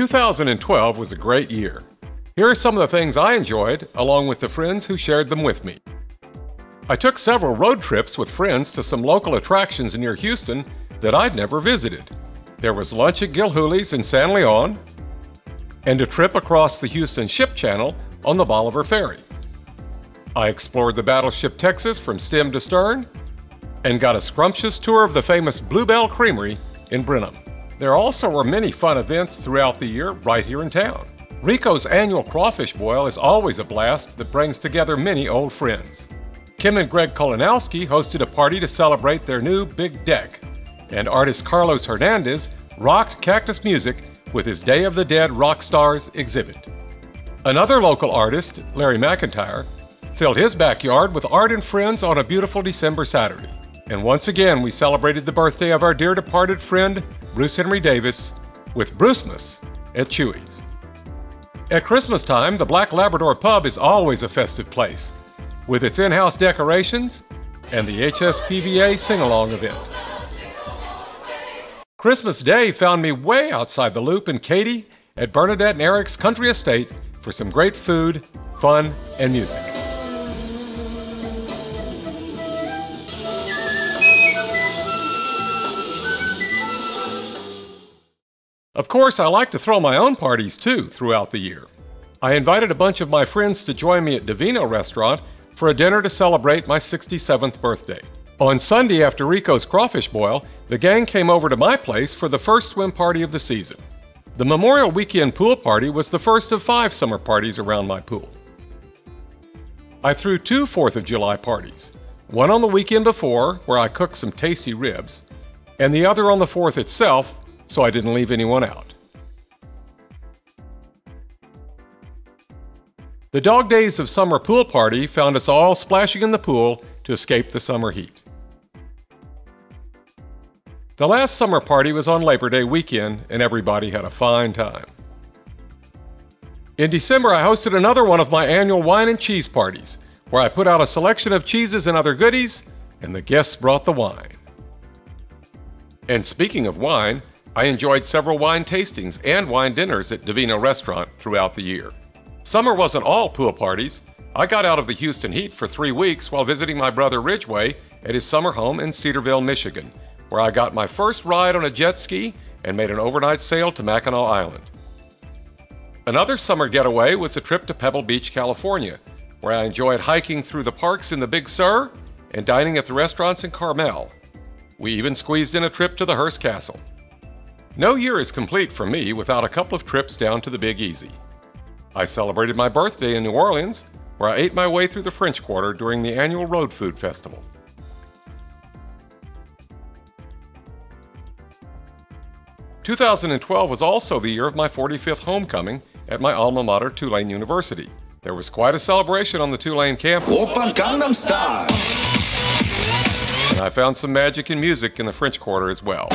2012 was a great year. Here are some of the things I enjoyed, along with the friends who shared them with me. I took several road trips with friends to some local attractions near Houston that I'd never visited. There was lunch at Gilhooly's in San Leon, and a trip across the Houston Ship Channel on the Bolivar Ferry. I explored the battleship Texas from stem to stern, and got a scrumptious tour of the famous Bluebell Creamery in Brenham. There also were many fun events throughout the year right here in town. Rico's annual crawfish boil is always a blast that brings together many old friends. Kim and Greg Kolonowski hosted a party to celebrate their new big deck, and artist Carlos Hernandez rocked Cactus Music with his Day of the Dead Rock Stars exhibit. Another local artist, Larry McIntyre, filled his backyard with art and friends on a beautiful December Saturday. And once again, we celebrated the birthday of our dear departed friend, Bruce Henry Davis, with Brucemas at Chewy's. At Christmas time, the Black Labrador Pub is always a festive place, with its in-house decorations and the HSPVA sing-along event. Christmas Day found me way outside the loop in Katy at Bernadette and Eric's Country Estate for some great food, fun, and music. Of course, I like to throw my own parties too throughout the year. I invited a bunch of my friends to join me at Divino Restaurant for a dinner to celebrate my 67th birthday. On Sunday after Rico's crawfish boil, the gang came over to my place for the first swim party of the season. The Memorial Weekend pool party was the first of 5 summer parties around my pool. I threw 2 4th of July parties, one on the weekend before where I cooked some tasty ribs, and the other on the 4th itself so I didn't leave anyone out. The Dog Days of Summer pool party found us all splashing in the pool to escape the summer heat. The last summer party was on Labor Day weekend, and everybody had a fine time. In December, I hosted another one of my annual wine and cheese parties, where I put out a selection of cheeses and other goodies, and the guests brought the wine. And speaking of wine, I enjoyed several wine tastings and wine dinners at Divino Restaurant throughout the year. Summer wasn't all pool parties. I got out of the Houston heat for 3 weeks while visiting my brother Ridgway at his summer home in Cedarville, Michigan, where I got my first ride on a jet ski and made an overnight sail to Mackinac Island. Another summer getaway was a trip to Pebble Beach, California, where I enjoyed hiking through the parks in the Big Sur and dining at the restaurants in Carmel. We even squeezed in a trip to the Hearst Castle. No year is complete for me without a couple of trips down to the Big Easy. I celebrated my birthday in New Orleans, where I ate my way through the French Quarter during the annual Road Food Festival. '12 was also the year of my 45th homecoming at my alma mater, Tulane University. There was quite a celebration on the Tulane campus. Open Gangnam Style! And I found some magic and music in the French Quarter as well.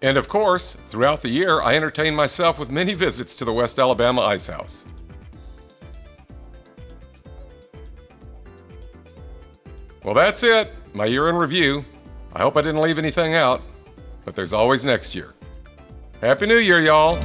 And of course, throughout the year, I entertained myself with many visits to the West Alabama Ice House. Well, that's it, my year in review. I hope I didn't leave anything out, but there's always next year. Happy New Year, y'all!